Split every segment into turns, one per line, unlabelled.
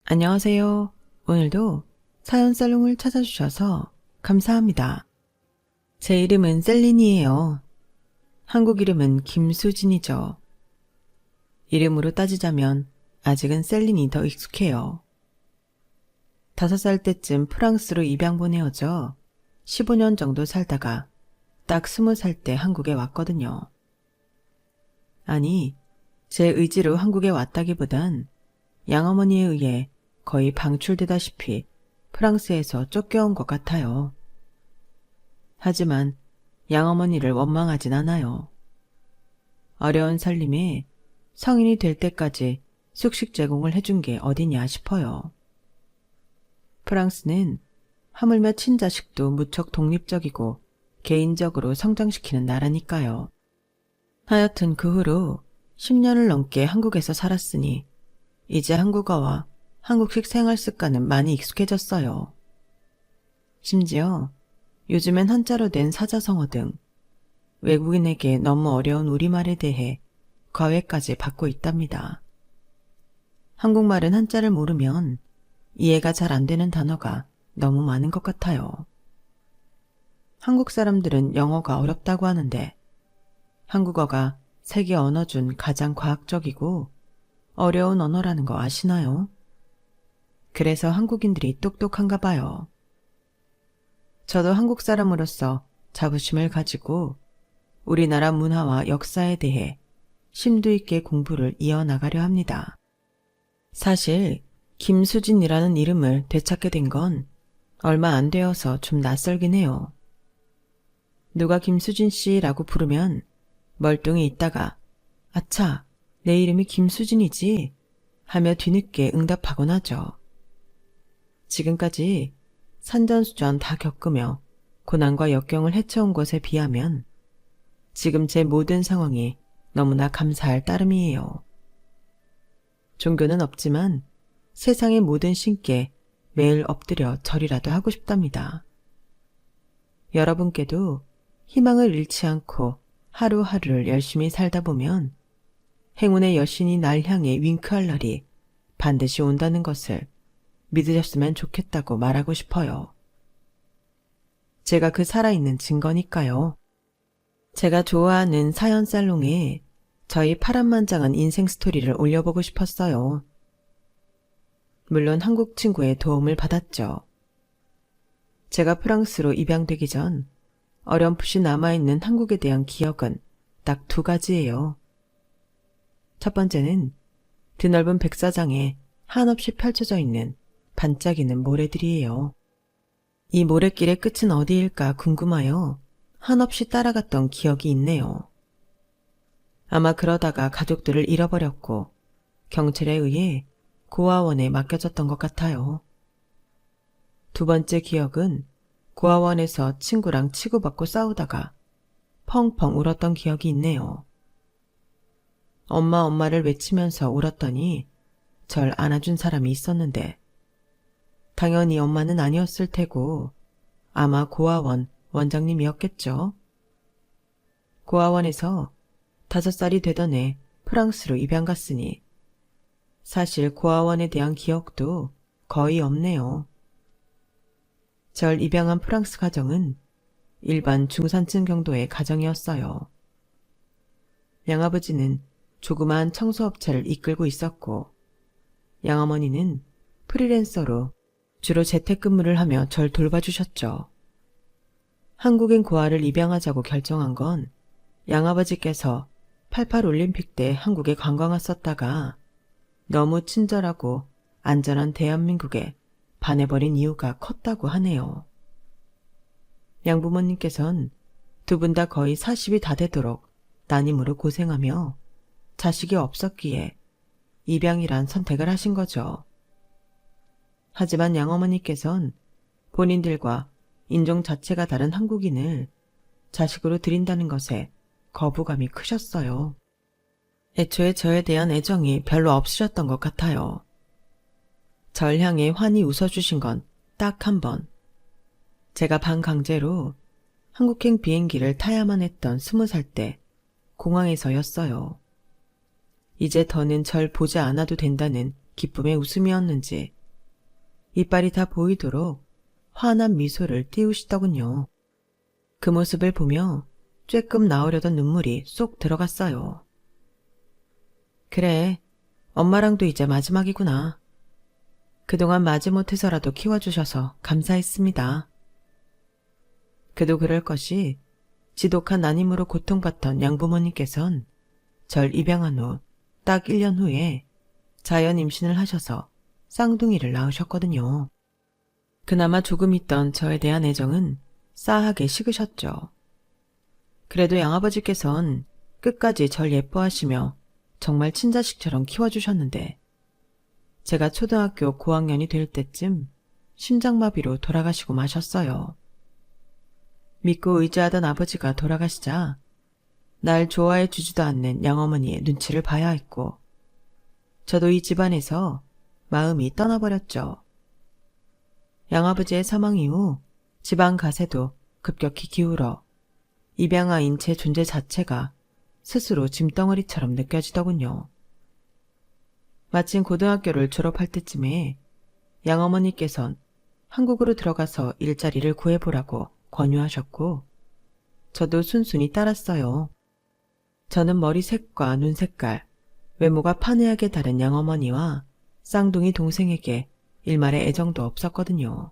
안녕하세요. 오늘도 사연 살롱을 찾아주셔서 감사합니다. 제 이름은 셀린이에요. 한국 이름은 김수진이죠. 이름으로 따지자면 아직은 셀린이 더 익숙해요. 5살 때쯤 프랑스로 입양 보내어져 15년 정도 살다가 딱 20살 때 한국에 왔거든요. 아니, 제 의지로 한국에 왔다기보단 양어머니에 의해 거의 방출되다시피 프랑스에서 쫓겨온 것 같아요. 하지만 양어머니를 원망하진 않아요. 어려운 살림에 성인이 될 때까지 숙식 제공을 해준 게 어디냐 싶어요. 프랑스는 하물며 친자식도 무척 독립적이고 개인적으로 성장시키는 나라니까요. 하여튼 그 후로 10년을 넘게 한국에서 살았으니 이제 한국어와 한국식 생활 습관은 많이 익숙해졌어요. 심지어 요즘엔 한자로 된 사자성어 등 외국인에게 너무 어려운 우리말에 대해 과외까지 받고 있답니다. 한국말은 한자를 모르면 이해가 잘 안 되는 단어가 너무 많은 것 같아요. 한국 사람들은 영어가 어렵다고 하는데 한국어가 세계 언어 중 가장 과학적이고 어려운 언어라는 거 아시나요? 그래서 한국인들이 똑똑한가 봐요. 저도 한국 사람으로서 자부심을 가지고 우리나라 문화와 역사에 대해 심도 있게 공부를 이어나가려 합니다. 사실 김수진이라는 이름을 되찾게 된 건 얼마 안 되어서 좀 낯설긴 해요. 누가 김수진 씨라고 부르면 멀뚱히 있다가 아차, 내 이름이 김수진이지 하며 뒤늦게 응답하곤 하죠. 지금까지 산전수전 다 겪으며 고난과 역경을 헤쳐온 것에 비하면 지금 제 모든 상황이 너무나 감사할 따름이에요. 종교는 없지만 세상의 모든 신께 매일 엎드려 절이라도 하고 싶답니다. 여러분께도 희망을 잃지 않고 하루하루를 열심히 살다 보면 행운의 여신이 날 향해 윙크할 날이 반드시 온다는 것을 믿으셨으면 좋겠다고 말하고 싶어요. 제가 그 살아있는 증거니까요. 제가 좋아하는 사연 살롱에 저희 파란만장한 인생 스토리를 올려보고 싶었어요. 물론 한국 친구의 도움을 받았죠. 제가 프랑스로 입양되기 전 어렴풋이 남아있는 한국에 대한 기억은 딱 2가지예요. 첫 번째는 드넓은 백사장에 한없이 펼쳐져 있는 반짝이는 모래들이에요. 이 모래길의 끝은 어디일까 궁금하여 한없이 따라갔던 기억이 있네요. 아마 그러다가 가족들을 잃어버렸고 경찰에 의해 고아원에 맡겨졌던 것 같아요. 2번째 기억은 고아원에서 친구랑 치고받고 싸우다가 펑펑 울었던 기억이 있네요. 엄마를 외치면서 울었더니 절 안아준 사람이 있었는데 당연히 엄마는 아니었을 테고 아마 고아원 원장님이었겠죠. 고아원에서 5살이 되던 해 프랑스로 입양 갔으니 사실 고아원에 대한 기억도 거의 없네요. 절 입양한 프랑스 가정은 일반 중산층 정도의 가정이었어요. 양아버지는 조그마한 청소업체를 이끌고 있었고 양어머니는 프리랜서로 주로 재택근무를 하며 절 돌봐주셨죠. 한국인 고아를 입양하자고 결정한 건 양아버지께서 88 올림픽 때 한국에 관광 왔었다가 너무 친절하고 안전한 대한민국에 반해버린 이유가 컸다고 하네요. 양부모님께선 2분 다 거의 40이 다 되도록 따님으로 고생하며 자식이 없었기에 입양이란 선택을 하신 거죠. 하지만 양어머니께선 본인들과 인종 자체가 다른 한국인을 자식으로 들인다는 것에 거부감이 크셨어요. 애초에 저에 대한 애정이 별로 없으셨던 것 같아요. 절 향해 환히 웃어주신 건 딱 1번. 제가 반강제로 한국행 비행기를 타야만 했던 20살 때 공항에서였어요. 이제 더는 절 보지 않아도 된다는 기쁨의 웃음이었는지 이빨이 다 보이도록 환한 미소를 띄우시더군요. 그 모습을 보며 쬐끔 나오려던 눈물이 쏙 들어갔어요. 그래, 엄마랑도 이제 마지막이구나. 그동안 마지못해서라도 키워주셔서 감사했습니다. 그도 그럴 것이 지독한 난임으로 고통받던 양부모님께선 절 입양한 후 딱 1년 후에 자연 임신을 하셔서 쌍둥이를 낳으셨거든요. 그나마 조금 있던 저에 대한 애정은 싸하게 식으셨죠. 그래도 양아버지께선 끝까지 절 예뻐하시며 정말 친자식처럼 키워주셨는데 제가 초등학교 고학년이 될 때쯤 심장마비로 돌아가시고 마셨어요. 믿고 의지하던 아버지가 돌아가시자 날 좋아해 주지도 않는 양어머니의 눈치를 봐야 했고 저도 이 집안에서 마음이 떠나버렸죠. 양아버지의 사망 이후 집안 가세도 급격히 기울어 입양아인 제 존재 자체가 스스로 짐덩어리처럼 느껴지더군요. 마침 고등학교를 졸업할 때쯤에 양어머니께선 한국으로 들어가서 일자리를 구해보라고 권유하셨고 저도 순순히 따랐어요. 저는 머리색과 눈색깔, 외모가 판이하게 다른 양어머니와 쌍둥이 동생에게 일말의 애정도 없었거든요.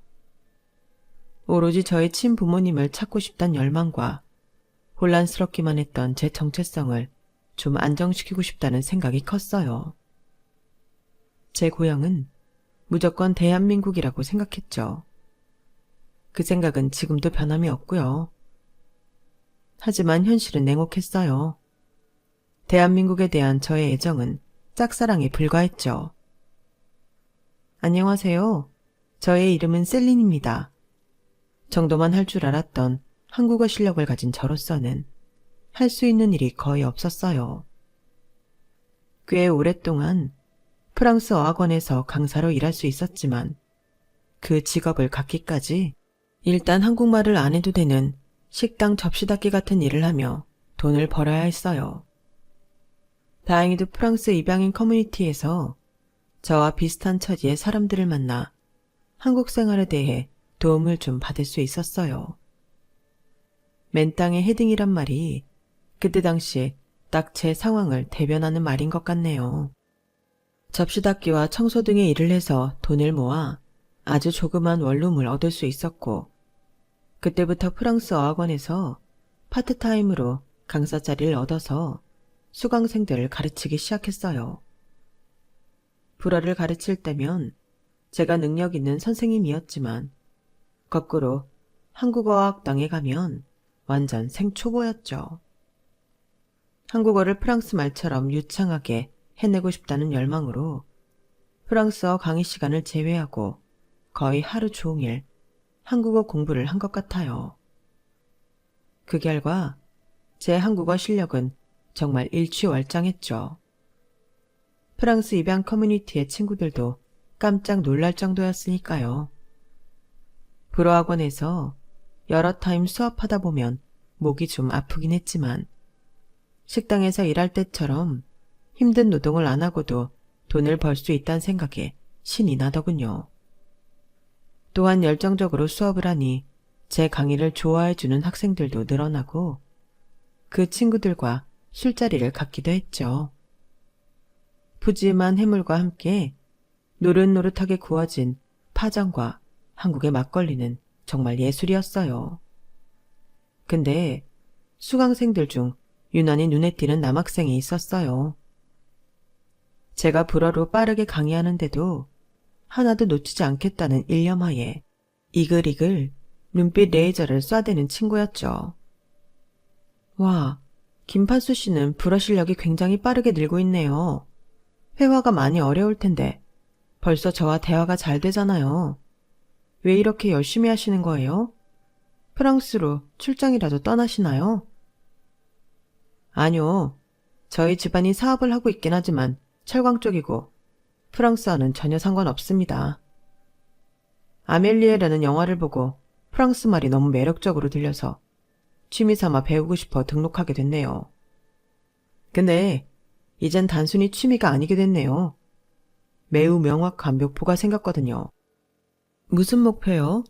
오로지 저의 친부모님을 찾고 싶단 열망과 혼란스럽기만 했던 제 정체성을 좀 안정시키고 싶다는 생각이 컸어요. 제 고향은 무조건 대한민국이라고 생각했죠. 그 생각은 지금도 변함이 없고요. 하지만 현실은 냉혹했어요. 대한민국에 대한 저의 애정은 짝사랑에 불과했죠. 안녕하세요. 저의 이름은 셀린입니다. 정도만 할 줄 알았던 한국어 실력을 가진 저로서는 할 수 있는 일이 거의 없었어요. 꽤 오랫동안 프랑스 어학원에서 강사로 일할 수 있었지만 그 직업을 갖기까지 일단 한국말을 안 해도 되는 식당 접시 닦기 같은 일을 하며 돈을 벌어야 했어요. 다행히도 프랑스 입양인 커뮤니티에서 저와 비슷한 처지의 사람들을 만나 한국 생활에 대해 도움을 좀 받을 수 있었어요. 맨땅에 헤딩이란 말이 그때 당시 딱 제 상황을 대변하는 말인 것 같네요. 접시 닦기와 청소 등의 일을 해서 돈을 모아 아주 조그만 원룸을 얻을 수 있었고 그때부터 프랑스 어학원에서 파트타임으로 강사 자리를 얻어서 수강생들을 가르치기 시작했어요. 불어를 가르칠 때면 제가 능력 있는 선생님이었지만 거꾸로 한국어학당에 가면 완전 생초보였죠. 한국어를 프랑스 말처럼 유창하게 해내고 싶다는 열망으로 프랑스어 강의 시간을 제외하고 거의 하루 종일 한국어 공부를 한 것 같아요. 그 결과 제 한국어 실력은 정말 일취월장했죠. 프랑스 입양 커뮤니티의 친구들도 깜짝 놀랄 정도였으니까요. 불어학원에서 여러 타임 수업하다 보면 목이 좀 아프긴 했지만 식당에서 일할 때처럼 힘든 노동을 안 하고도 돈을 벌 수 있다는 생각에 신이 나더군요. 또한 열정적으로 수업을 하니 제 강의를 좋아해주는 학생들도 늘어나고 그 친구들과 술자리를 갖기도 했죠. 푸짐한 해물과 함께 노릇노릇하게 구워진 파전과 한국의 막걸리는 정말 예술이었어요. 근데 수강생들 중 유난히 눈에 띄는 남학생이 있었어요. 제가 불어로 빠르게 강의하는데도 하나도 놓치지 않겠다는 일념하에 이글이글 눈빛 레이저를 쏴대는 친구였죠. 와, 김판수 씨는 불어 실력이 굉장히 빠르게 늘고 있네요. 회화가 많이 어려울 텐데 벌써 저와 대화가 잘 되잖아요. 왜 이렇게 열심히 하시는 거예요? 프랑스로 출장이라도 떠나시나요? 아니요. 저희 집안이 사업을 하고 있긴 하지만 철강 쪽이고 프랑스어는 전혀 상관없습니다. 아멜리에라는 영화를 보고 프랑스 말이 너무 매력적으로 들려서 취미삼아 배우고 싶어 등록하게 됐네요. 근데 이젠 단순히 취미가 아니게 됐네요. 매우 명확한 묘포가 생겼거든요. 무슨 목표요?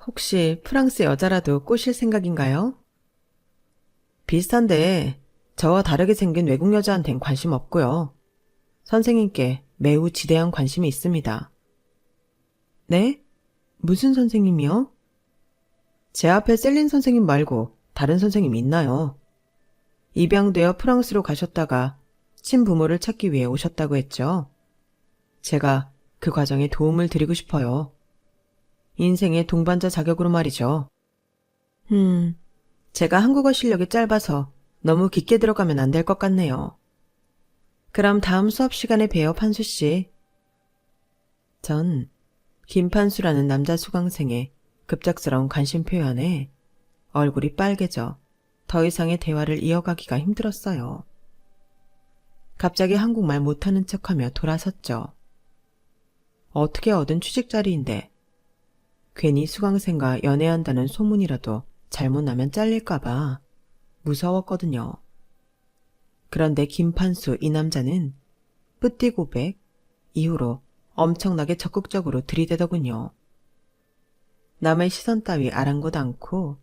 혹시 프랑스 여자라도 꼬실 생각인가요? 비슷한데 저와 다르게 생긴 외국 여자한텐 관심 없고요. 선생님께 매우 지대한 관심이 있습니다. 네? 무슨 선생님이요? 제 앞에 셀린 선생님 말고 다른 선생님 있나요? 입양되어 프랑스로 가셨다가 친부모를 찾기 위해 오셨다고 했죠. 제가 그 과정에 도움을 드리고 싶어요. 인생의 동반자 자격으로 말이죠. 제가 한국어 실력이 짧아서 너무 깊게 들어가면 안 될 것 같네요. 그럼 다음 수업 시간에 봬요, 판수 씨. 전 김판수라는 남자 수강생의 급작스러운 관심 표현에 얼굴이 빨개져 더 이상의 대화를 이어가기가 힘들었어요. 갑자기 한국말 못하는 척하며 돌아섰죠. 어떻게 얻은 취직 자리인데 괜히 수강생과 연애한다는 소문이라도 잘못 나면 잘릴까봐 무서웠거든요. 그런데 김판수 이 남자는 뿌띠 고백 이후로 엄청나게 적극적으로 들이대더군요. 남의 시선 따위 아랑곳 않고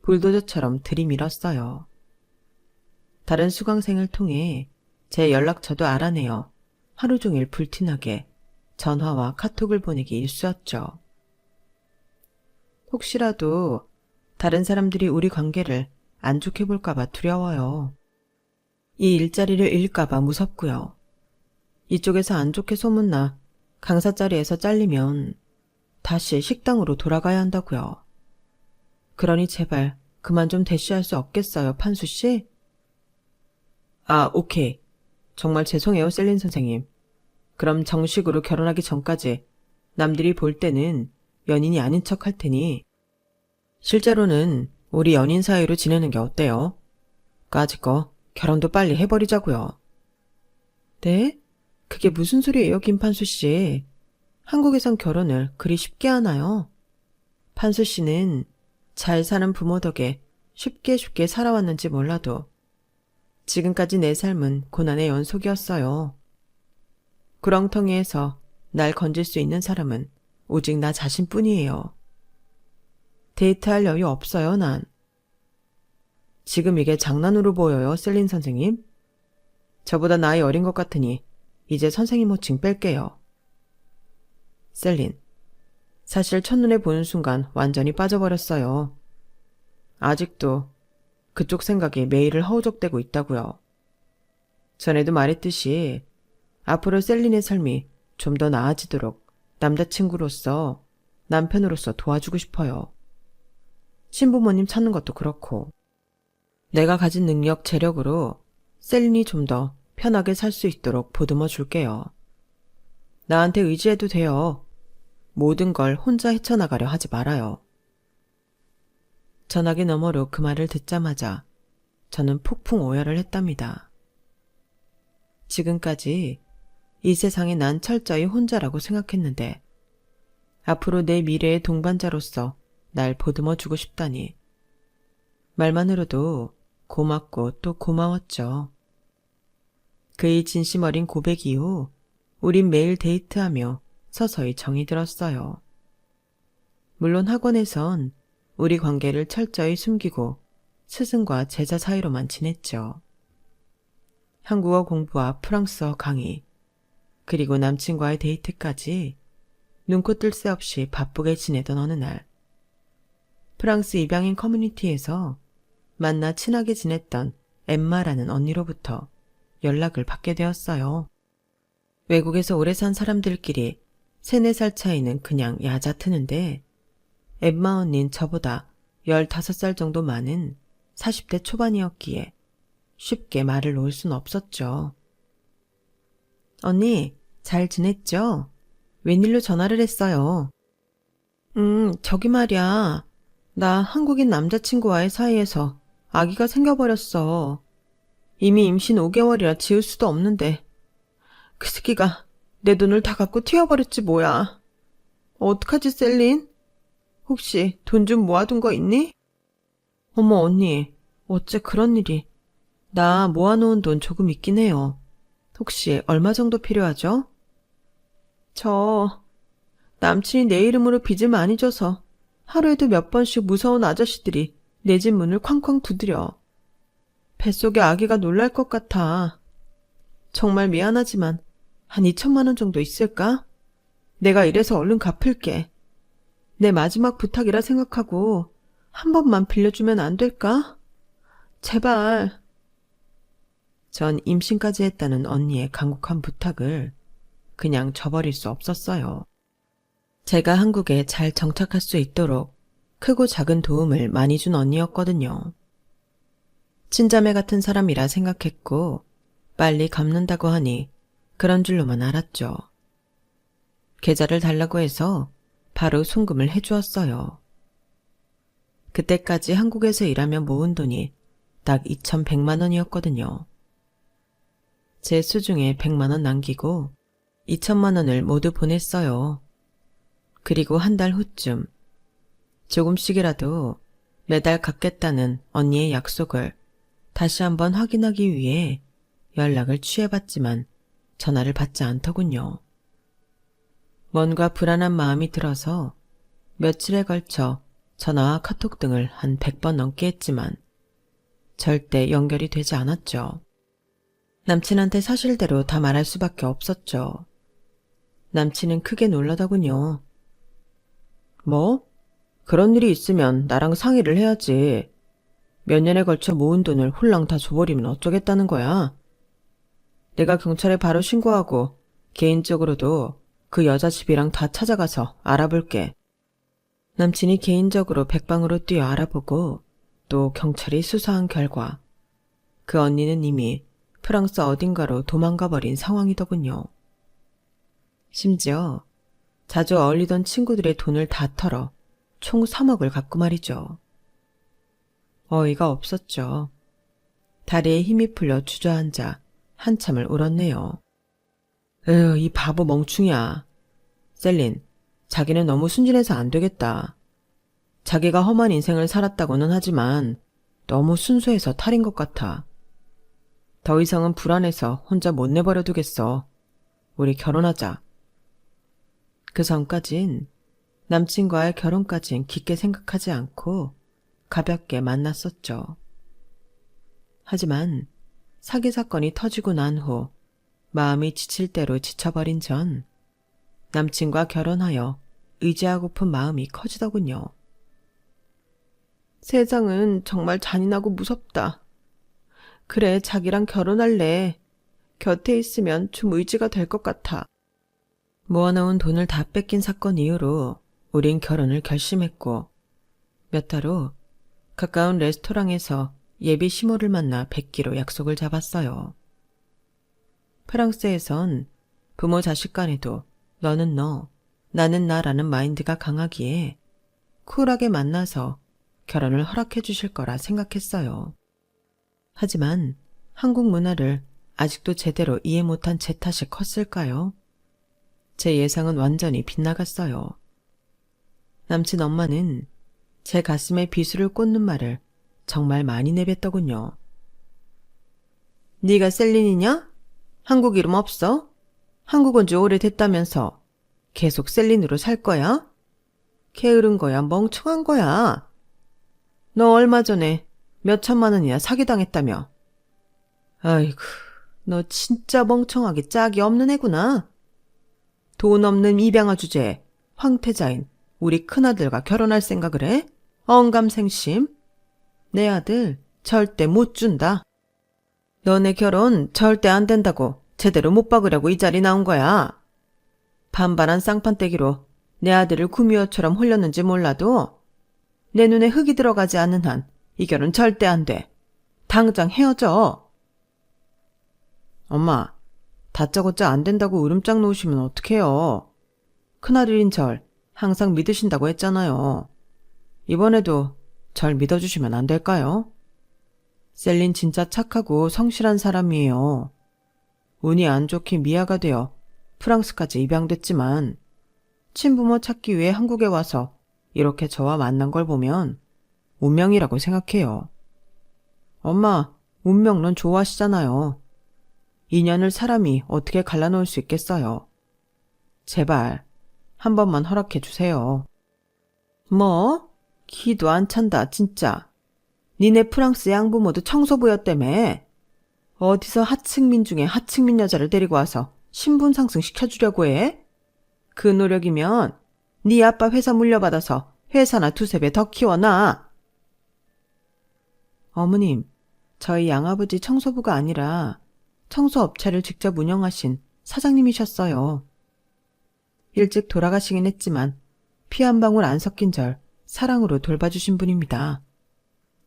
불도저처럼 들이밀었어요. 다른 수강생을 통해 제 연락처도 알아내어 하루 종일 불티나게 전화와 카톡을 보내기 일쑤였죠. 혹시라도 다른 사람들이 우리 관계를 안 좋게 볼까봐 두려워요. 이 일자리를 잃을까봐 무섭고요. 이쪽에서 안 좋게 소문나 강사 자리에서 잘리면 다시 식당으로 돌아가야 한다고요. 그러니 제발 그만 좀 대쉬할 수 없겠어요, 판수 씨? 아, 오케이. 정말 죄송해요, 셀린 선생님. 그럼 정식으로 결혼하기 전까지 남들이 볼 때는 연인이 아닌 척 할 테니 실제로는 우리 연인 사이로 지내는 게 어때요? 까짓거 결혼도 빨리 해버리자고요. 네? 그게 무슨 소리예요, 김판수 씨? 한국에선 결혼을 그리 쉽게 하나요? 판수 씨는 잘 사는 부모 덕에 쉽게 살아왔는지 몰라도 지금까지 내 삶은 고난의 연속이었어요. 구렁텅이에서 날 건질 수 있는 사람은 오직 나 자신뿐이에요. 데이트할 여유 없어요, 난. 지금 이게 장난으로 보여요, 셀린 선생님? 저보다 나이 어린 것 같으니 이제 선생님 호칭 뺄게요. 셀린, 사실 첫눈에 보는 순간 완전히 빠져버렸어요. 아직도 그쪽 생각이 매일을 허우적대고 있다고요. 전에도 말했듯이 앞으로 셀린의 삶이 좀 더 나아지도록 남자친구로서, 남편으로서 도와주고 싶어요. 신부모님 찾는 것도 그렇고 내가 가진 능력, 재력으로 셀린이 좀 더 편하게 살 수 있도록 보듬어 줄게요. 나한테 의지해도 돼요. 모든 걸 혼자 헤쳐나가려 하지 말아요. 전화기 너머로 그 말을 듣자마자 저는 폭풍 오열을 했답니다. 지금까지 이 세상에 난 철저히 혼자라고 생각했는데 앞으로 내 미래의 동반자로서 날 보듬어 주고 싶다니 말만으로도 고맙고 또 고마웠죠. 그의 진심 어린 고백 이후 우린 매일 데이트하며 서서히 정이 들었어요. 물론 학원에선 우리 관계를 철저히 숨기고 스승과 제자 사이로만 지냈죠. 한국어 공부와 프랑스어 강의, 그리고 남친과의 데이트까지 눈코 뜰 새 없이 바쁘게 지내던 어느 날, 프랑스 입양인 커뮤니티에서 만나 친하게 지냈던 엠마라는 언니로부터 연락을 받게 되었어요. 외국에서 오래 산 사람들끼리 3, 4살 차이는 그냥 얕아트는데 엠마 언닌 저보다 15살 정도 많은 40대 초반이었기에 쉽게 말을 놓을 순 없었죠. 언니, 잘 지냈죠? 웬일로 전화를 했어요? 저기 말이야. 나 한국인 남자친구와의 사이에서 아기가 생겨버렸어. 이미 임신 5개월이라 지울 수도 없는데 그 새끼가 내 돈을 다 갖고 튀어버렸지 뭐야. 어떡하지, 셀린? 혹시 돈 좀 모아둔 거 있니? 어머, 언니, 어째 그런 일이. 나 모아놓은 돈 조금 있긴 해요. 혹시 얼마 정도 필요하죠? 남친이 내 이름으로 빚을 많이 져서 하루에도 몇 번씩 무서운 아저씨들이 내 집 문을 쾅쾅 두드려. 뱃속에 아기가 놀랄 것 같아. 정말 미안하지만 한 2천만 원 정도 있을까? 내가 이래서 얼른 갚을게. 내 마지막 부탁이라 생각하고 한 번만 빌려주면 안 될까? 제발. 전 임신까지 했다는 언니의 간곡한 부탁을 그냥 저버릴 수 없었어요. 제가 한국에 잘 정착할 수 있도록 크고 작은 도움을 많이 준 언니였거든요. 친자매 같은 사람이라 생각했고 빨리 갚는다고 하니 그런 줄로만 알았죠. 계좌를 달라고 해서 바로 송금을 해주었어요. 그때까지 한국에서 일하며 모은 돈이 딱 2,100만 원이었거든요. 제 수중에 100만 원 남기고 2천만 원을 모두 보냈어요. 그리고 한 달 후쯤 조금씩이라도 매달 갚겠다는 언니의 약속을 다시 한번 확인하기 위해 연락을 취해봤지만 전화를 받지 않더군요. 뭔가 불안한 마음이 들어서 며칠에 걸쳐 전화와 카톡 등을 한 100번 넘게 했지만 절대 연결이 되지 않았죠. 남친한테 사실대로 다 말할 수밖에 없었죠. 남친은 크게 놀라더군요. 뭐? 그런 일이 있으면 나랑 상의를 해야지. 몇 년에 걸쳐 모은 돈을 홀랑 다 줘버리면 어쩌겠다는 거야. 내가 경찰에 바로 신고하고 개인적으로도 그 여자 집이랑 다 찾아가서 알아볼게. 남친이 개인적으로 백방으로 뛰어 알아보고 또 경찰이 수사한 결과 그 언니는 이미 프랑스 어딘가로 도망가버린 상황이더군요. 심지어 자주 어울리던 친구들의 돈을 다 털어 총 3억을 갖고 말이죠. 어이가 없었죠. 다리에 힘이 풀려 주저앉아 한참을 울었네요. 에휴, 이 바보 멍충이야. 셀린, 자기는 너무 순진해서 안 되겠다. 자기가 험한 인생을 살았다고는 하지만 너무 순수해서 탈인 것 같아. 더 이상은 불안해서 혼자 못 내버려 두겠어. 우리 결혼하자. 그 전까진 남친과의 결혼까진 깊게 생각하지 않고 가볍게 만났었죠. 하지만 사기 사건이 터지고 난 후 마음이 지칠 대로 지쳐버린 전 남친과 결혼하여 의지하고픈 마음이 커지더군요. 세상은 정말 잔인하고 무섭다. 그래, 자기랑 결혼할래. 곁에 있으면 좀 의지가 될 것 같아. 모아놓은 돈을 다 뺏긴 사건 이후로 우린 결혼을 결심했고 몇 달 후 가까운 레스토랑에서 예비 시모를 만나 뵙기로 약속을 잡았어요. 프랑스에선 부모 자식 간에도 너는 너, 나는 나라는 마인드가 강하기에 쿨하게 만나서 결혼을 허락해 주실 거라 생각했어요. 하지만 한국 문화를 아직도 제대로 이해 못한 제 탓이 컸을까요? 제 예상은 완전히 빗나갔어요. 남친 엄마는 제 가슴에 비수를 꽂는 말을 정말 많이 내뱉더군요. 네가 셀린이냐? 한국 이름 없어? 한국 온 지 오래됐다면서 계속 셀린으로 살 거야? 게으른 거야, 멍청한 거야. 너 얼마 전에 몇 천만 원이나 사기당했다며. 아이고, 너 진짜 멍청하게 짝이 없는 애구나. 돈 없는 입양아 주제에 황태자인 우리 큰아들과 결혼할 생각을 해? 언감생심? 내 아들 절대 못 준다. 너네 결혼 절대 안 된다고 제대로 못 박으려고 이 자리 나온 거야. 반반한 쌍판떼기로 내 아들을 구미호처럼 홀렸는지 몰라도 내 눈에 흙이 들어가지 않는 한 이 결혼 절대 안 돼. 당장 헤어져. 엄마, 다짜고짜 안 된다고 으름장 놓으시면 어떡해요. 큰아들인 절 항상 믿으신다고 했잖아요. 이번에도 절 믿어주시면 안 될까요? 셀린 진짜 착하고 성실한 사람이에요. 운이 안 좋게 미아가 되어 프랑스까지 입양됐지만 친부모 찾기 위해 한국에 와서 이렇게 저와 만난 걸 보면 운명이라고 생각해요. 엄마, 운명론 좋아하시잖아요. 인연을 사람이 어떻게 갈라놓을 수 있겠어요. 제발 한 번만 허락해 주세요. 뭐? 기도 안 찬다, 진짜. 니네 프랑스 양부모도 청소부였다며. 어디서 하층민 중에 하층민 여자를 데리고 와서 신분 상승 시켜주려고 해? 그 노력이면 네 아빠 회사 물려받아서 회사나 두세 배 더 키워놔. 어머님, 저희 양아버지 청소부가 아니라 청소업체를 직접 운영하신 사장님이셨어요. 일찍 돌아가시긴 했지만 피 한 방울 안 섞인 절 사랑으로 돌봐주신 분입니다.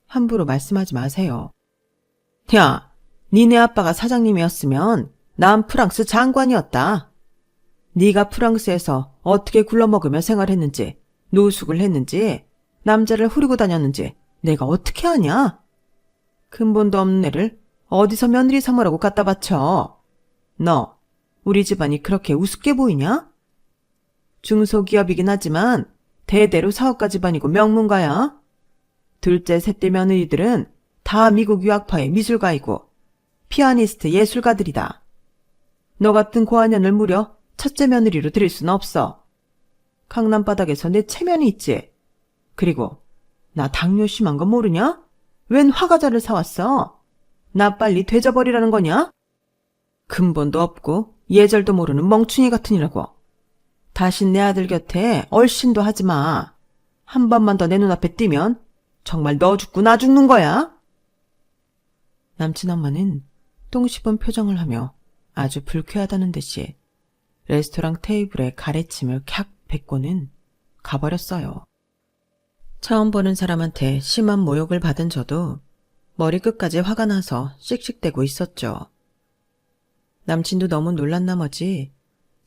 함부로 말씀하지 마세요. 야, 니네 아빠가 사장님이었으면 난 프랑스 장관이었다. 네가 프랑스에서 어떻게 굴러먹으며 생활했는지, 노숙을 했는지, 남자를 후리고 다녔는지 내가 어떻게 아냐? 근본도 없는 애를 어디서 며느리 삼으라고 갖다 바쳐. 너, 우리 집안이 그렇게 우습게 보이냐? 중소기업이긴 하지만 대대로 사업가 집안이고 명문가야. 둘째, 셋째 며느리들은 다 미국 유학파의 미술가이고 피아니스트 예술가들이다. 너 같은 고아년을 무려 첫째 며느리로 들일 순 없어. 강남 바닥에서 내 체면이 있지. 그리고 나 당뇨 심한 거 모르냐? 웬 화과자를 사왔어? 나 빨리 되져버리라는 거냐? 근본도 없고 예절도 모르는 멍충이 같으니라고. 다신 내 아들 곁에 얼씬도 하지 마. 한 번만 더 내 눈앞에 띄면 정말 너 죽고 나 죽는 거야. 남친 엄마는 똥 씹은 표정을 하며 아주 불쾌하다는 듯이 레스토랑 테이블에 가래침을 캬 뱉고는 가버렸어요. 처음 보는 사람한테 심한 모욕을 받은 저도 머리끝까지 화가 나서 씩씩대고 있었죠. 남친도 너무 놀란 나머지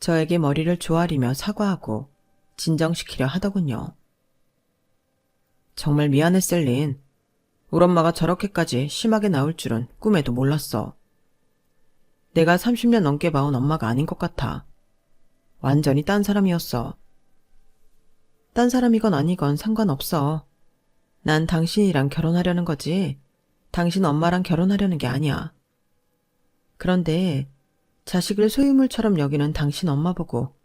저에게 머리를 조아리며 사과하고 진정시키려 하더군요. 정말 미안해, 셀린. 우리 엄마가 저렇게까지 심하게 나올 줄은 꿈에도 몰랐어. 내가 30년 넘게 봐온 엄마가 아닌 것 같아. 완전히 딴 사람이었어. 딴 사람이건 아니건 상관없어. 난 당신이랑 결혼하려는 거지 당신 엄마랑 결혼하려는 게 아니야. 그런데 자식을 소유물처럼 여기는 당신 엄마 보고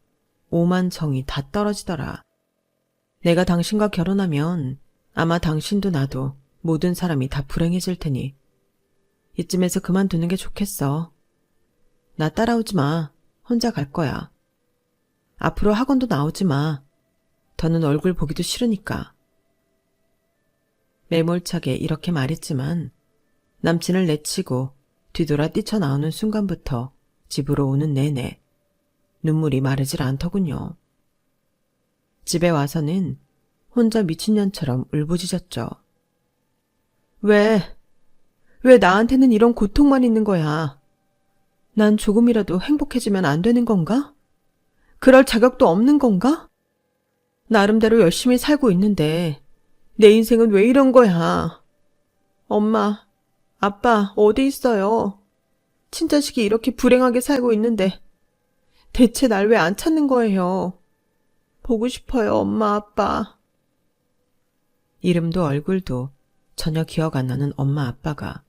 오만 정이 다 떨어지더라. 내가 당신과 결혼하면 아마 당신도 나도 모든 사람이 다 불행해질 테니 이쯤에서 그만두는 게 좋겠어. 나 따라오지 마. 혼자 갈 거야. 앞으로 학원도 나오지 마. 더는 얼굴 보기도 싫으니까. 매몰차게 이렇게 말했지만 남친을 내치고 뒤돌아 뛰쳐나오는 순간부터 집으로 오는 내내 눈물이 마르질 않더군요. 집에 와서는 혼자 미친년처럼 울부짖었죠. 왜 나한테는 이런 고통만 있는 거야? 난 조금이라도 행복해지면 안 되는 건가? 그럴 자격도 없는 건가? 나름대로 열심히 살고 있는데 내 인생은 왜 이런 거야? 엄마, 아빠 어디 있어요? 친자식이 이렇게 불행하게 살고 있는데 대체 날 왜 안 찾는 거예요? 보고 싶어요, 엄마, 아빠. 이름도 얼굴도 전혀 기억 안 나는 엄마, 아빠가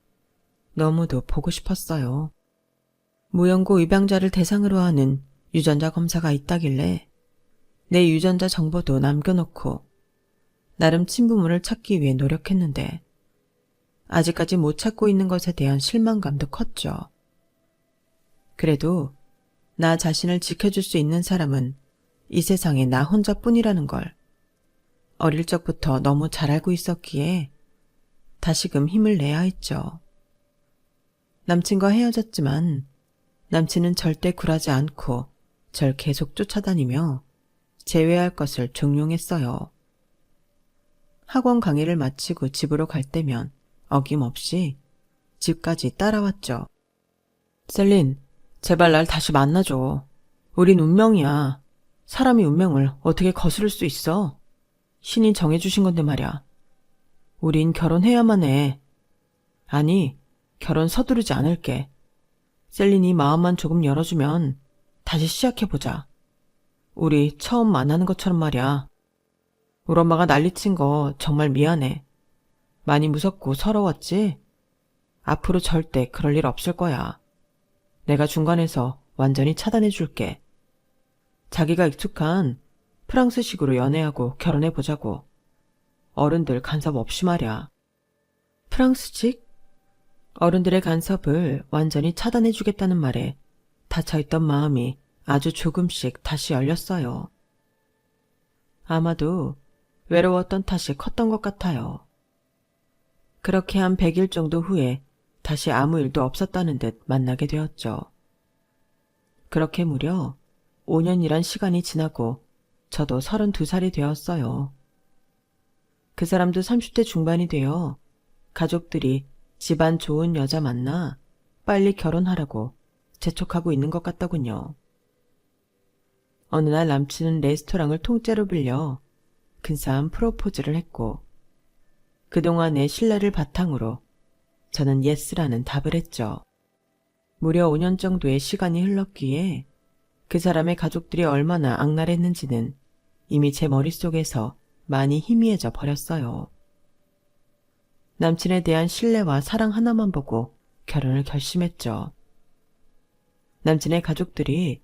너무도 보고 싶었어요. 무연고 입양자를 대상으로 하는 유전자 검사가 있다길래 내 유전자 정보도 남겨놓고 나름 친부모를 찾기 위해 노력했는데 아직까지 못 찾고 있는 것에 대한 실망감도 컸죠. 그래도 나 자신을 지켜줄 수 있는 사람은 이 세상에 나 혼자뿐이라는 걸 어릴 적부터 너무 잘 알고 있었기에 다시금 힘을 내야 했죠. 남친과 헤어졌지만 남친은 절대 굴하지 않고 절 계속 쫓아다니며 제외할 것을 종용했어요. 학원 강의를 마치고 집으로 갈 때면 어김없이 집까지 따라왔죠. 셀린, 제발 날 다시 만나줘. 우린 운명이야. 사람이 운명을 어떻게 거스를 수 있어? 신이 정해주신 건데 말이야. 우린 결혼해야만 해. 아니, 결혼 서두르지 않을게. 셀린이 마음만 조금 열어주면 다시 시작해보자. 우리 처음 만나는 것처럼 말이야. 우리 엄마가 난리친 거 정말 미안해. 많이 무섭고 서러웠지? 앞으로 절대 그럴 일 없을 거야. 내가 중간에서 완전히 차단해줄게. 자기가 익숙한 프랑스식으로 연애하고 결혼해보자고. 어른들 간섭 없이 말이야. 프랑스식? 어른들의 간섭을 완전히 차단해주겠다는 말에 닫혀있던 마음이 아주 조금씩 다시 열렸어요. 아마도 외로웠던 탓이 컸던 것 같아요. 그렇게 한 100일 정도 후에 다시 아무 일도 없었다는 듯 만나게 되었죠. 그렇게 무려 5년이란 시간이 지나고 저도 32살이 되었어요. 그 사람도 30대 중반이 되어 가족들이 집안 좋은 여자 만나 빨리 결혼하라고 재촉하고 있는 것 같더군요. 어느 날 남친은 레스토랑을 통째로 빌려 근사한 프로포즈를 했고 그동안의 신뢰를 바탕으로 저는 예스라는 답을 했죠. 무려 5년 정도의 시간이 흘렀기에 그 사람의 가족들이 얼마나 악랄했는지는 이미 제 머릿속에서 많이 희미해져 버렸어요. 남친에 대한 신뢰와 사랑 하나만 보고 결혼을 결심했죠. 남친의 가족들이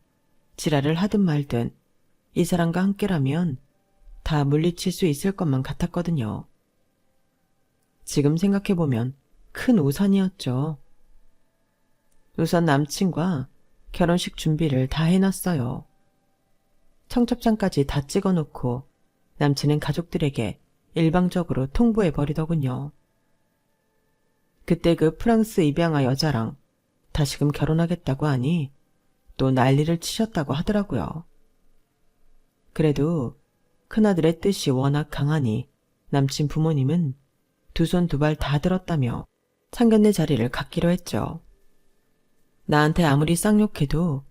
지랄을 하든 말든 이 사람과 함께라면 다 물리칠 수 있을 것만 같았거든요. 지금 생각해보면 큰 우선이었죠. 우선 남친과 결혼식 준비를 다 해놨어요. 청첩장까지 다 찍어놓고 남친은 가족들에게 일방적으로 통보해버리더군요. 그때 그 프랑스 입양아 여자랑 다시금 결혼하겠다고 하니 또 난리를 치셨다고 하더라고요. 그래도 큰아들의 뜻이 워낙 강하니 남친 부모님은 두 손 두 발 다 들었다며 상견례 자리를 갖기로 했죠. 나한테 아무리 쌍욕해도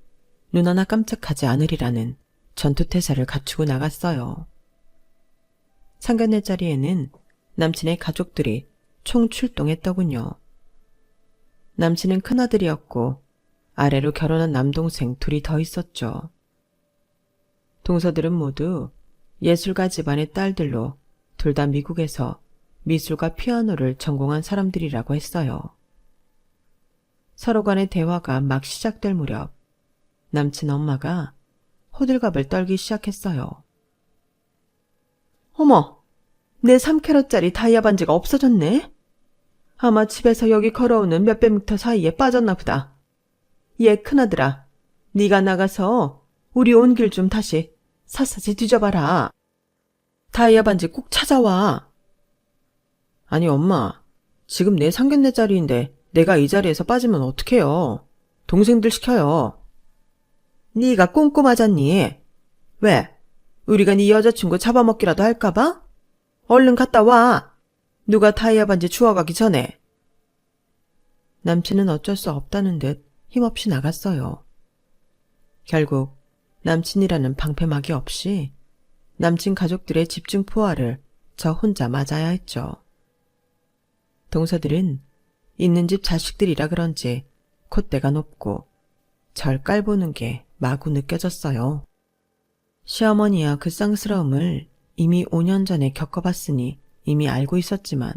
눈 하나 깜짝하지 않으리라는 전투태세를 갖추고 나갔어요. 상견례 자리에는 남친의 가족들이 총출동했더군요. 남친은 큰아들이었고 아래로 결혼한 남동생 둘이 더 있었죠. 동서들은 모두 예술가 집안의 딸들로 둘 다 미국에서 미술과 피아노를 전공한 사람들이라고 했어요. 서로 간의 대화가 막 시작될 무렵 남친 엄마가 호들갑을 떨기 시작했어요. 어머, 내 3캐럿짜리 다이아 반지가 없어졌네? 아마 집에서 여기 걸어오는 몇백 미터 사이에 빠졌나 보다. 얘 큰아들아, 네가 나가서 우리 온 길 좀 다시 샅샅이 뒤져봐라. 다이아 반지 꼭 찾아와. 아니 엄마, 지금 내 상견례 자리인데 내가 이 자리에서 빠지면 어떡해요. 동생들 시켜요. 네가 꼼꼼하잖니. 왜? 우리가 네 여자친구 잡아먹기라도 할까봐? 얼른 갔다 와. 누가 다이아 반지 주워가기 전에. 남친은 어쩔 수 없다는 듯 힘없이 나갔어요. 결국 남친이라는 방패막이 없이 남친 가족들의 집중 포화를 저 혼자 맞아야 했죠. 동서들은 있는 집 자식들이라 그런지 콧대가 높고 절 깔보는 게 마구 느껴졌어요. 시어머니야 그 쌍스러움을 이미 5년 전에 겪어봤으니 이미 알고 있었지만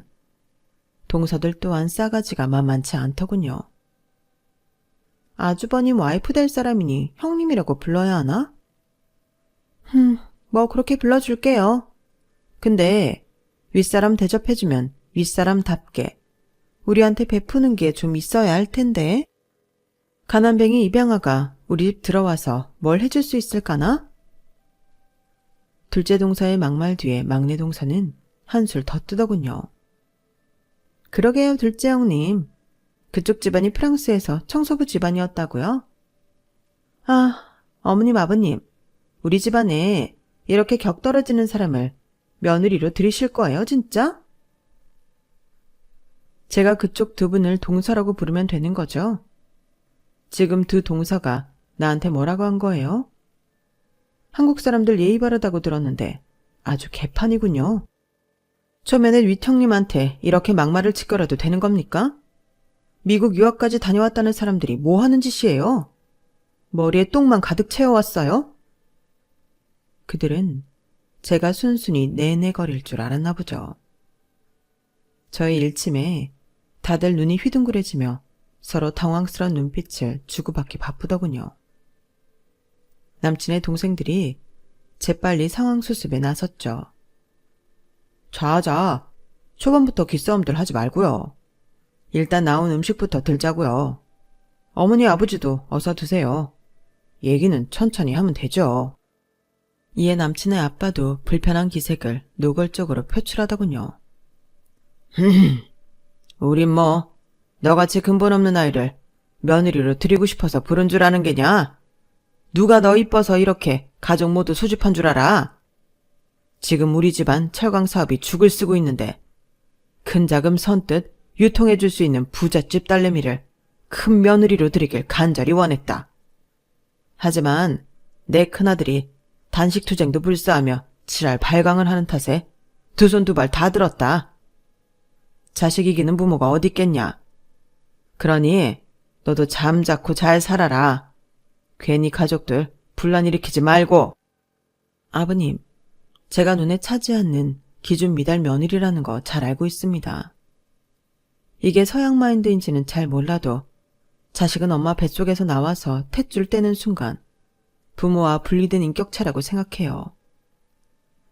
동서들 또한 싸가지가 만만치 않더군요. 아주버님 와이프 될 사람이니 형님이라고 불러야 하나? 뭐 그렇게 불러줄게요. 근데 윗사람 대접해주면 윗사람답게 우리한테 베푸는 게 좀 있어야 할 텐데. 가난뱅이 입양아가 우리 집 들어와서 뭘 해줄 수 있을까나? 둘째 동서의 막말 뒤에 막내 동서는 한술 더 뜨더군요. 그러게요, 둘째 형님. 그쪽 집안이 프랑스에서 청소부 집안이었다고요? 아, 어머님 아버님, 우리 집안에 이렇게 격 떨어지는 사람을 며느리로 들이실 거예요, 진짜? 제가 그쪽 두 분을 동서라고 부르면 되는 거죠? 지금 두 동서가 나한테 뭐라고 한 거예요? 한국 사람들 예의 바르다고 들었는데 아주 개판이군요. 처음에는 윗형님한테 이렇게 막말을 짓거려도 되는 겁니까? 미국 유학까지 다녀왔다는 사람들이 뭐 하는 짓이에요? 머리에 똥만 가득 채워왔어요? 그들은 제가 순순히 내내거릴 줄 알았나 보죠. 저의 일침에 다들 눈이 휘둥그레지며 서로 당황스러운 눈빛을 주고받기 바쁘더군요. 남친의 동생들이 재빨리 상황 수습에 나섰죠. 자자, 초반부터 기싸움들 하지 말고요. 일단 나온 음식부터 들자고요. 어머니 아버지도 어서 드세요. 얘기는 천천히 하면 되죠. 이에 남친의 아빠도 불편한 기색을 노골적으로 표출하더군요. 우린 뭐 너같이 근본 없는 아이를 며느리로 들이고 싶어서 부른 줄 아는 게냐? 누가 너 이뻐서 이렇게 가족 모두 수집한 줄 알아? 지금 우리 집안 철강 사업이 죽을 쓰고 있는데 큰 자금 선뜻 유통해 줄 수 있는 부잣집 딸내미를 큰 며느리로 들이길 간절히 원했다. 하지만 내 큰아들이 단식투쟁도 불사하며 지랄 발광을 하는 탓에 두 손 두 발 다 들었다. 자식 이기는 부모가 어딨겠냐. 그러니 너도 잠자코 잘 살아라. 괜히 가족들 분란 일으키지 말고. 아버님, 제가 눈에 차지 않는 기준 미달 며느리라는 거 잘 알고 있습니다. 이게 서양 마인드인지는 잘 몰라도 자식은 엄마 뱃속에서 나와서 탯줄 떼는 순간 부모와 분리된 인격체라고 생각해요.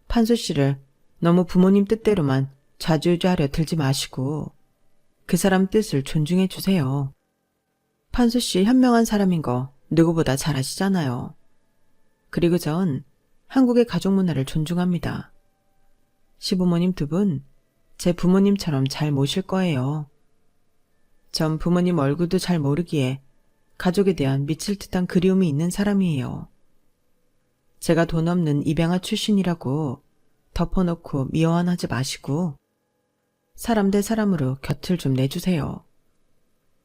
판수 씨를 너무 부모님 뜻대로만 좌지우지하려 들지 마시고 그 사람 뜻을 존중해 주세요. 판수 씨 현명한 사람인 거 누구보다 잘 아시잖아요. 그리고 전 한국의 가족 문화를 존중합니다. 시부모님 두 분 제 부모님처럼 잘 모실 거예요. 전 부모님 얼굴도 잘 모르기에 가족에 대한 미칠 듯한 그리움이 있는 사람이에요. 제가 돈 없는 입양아 출신이라고 덮어놓고 미워하지 마시고 사람 대 사람으로 곁을 좀 내주세요.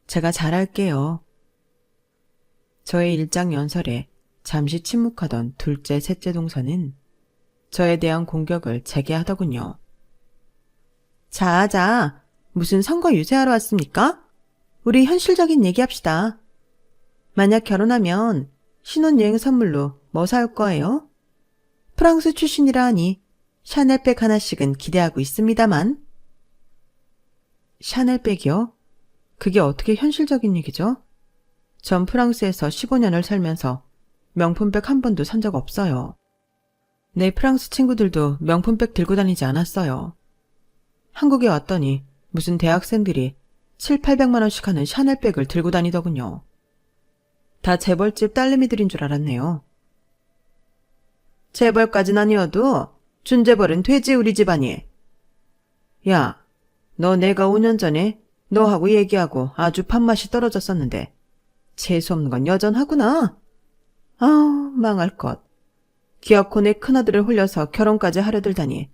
제가 잘할게요. 저의 일장연설에 잠시 침묵하던 둘째, 셋째 동서는 저에 대한 공격을 재개하더군요. 자, 무슨 선거 유세하러 왔습니까? 우리 현실적인 얘기합시다. 만약 결혼하면 신혼여행 선물로 뭐 사올 거예요? 프랑스 출신이라 하니 샤넬백 하나씩은 기대하고 있습니다만. 샤넬백이요? 그게 어떻게 현실적인 얘기죠? 전 프랑스에서 15년을 살면서 명품백 한 번도 산 적 없어요. 내 프랑스 친구들도 명품백 들고 다니지 않았어요. 한국에 왔더니 무슨 대학생들이 7, 800만 원씩 하는 샤넬백을 들고 다니더군요. 다 재벌집 딸내미들인 줄 알았네요. 재벌까진 아니어도 준재벌은 되지 우리 집안이. 야, 너 내가 5년 전에 너하고 얘기하고 아주 밥맛이 떨어졌었는데 재수없는 건 여전하구나. 아우, 망할 것. 기어코 내 큰아들을 홀려서 결혼까지 하려 들다니.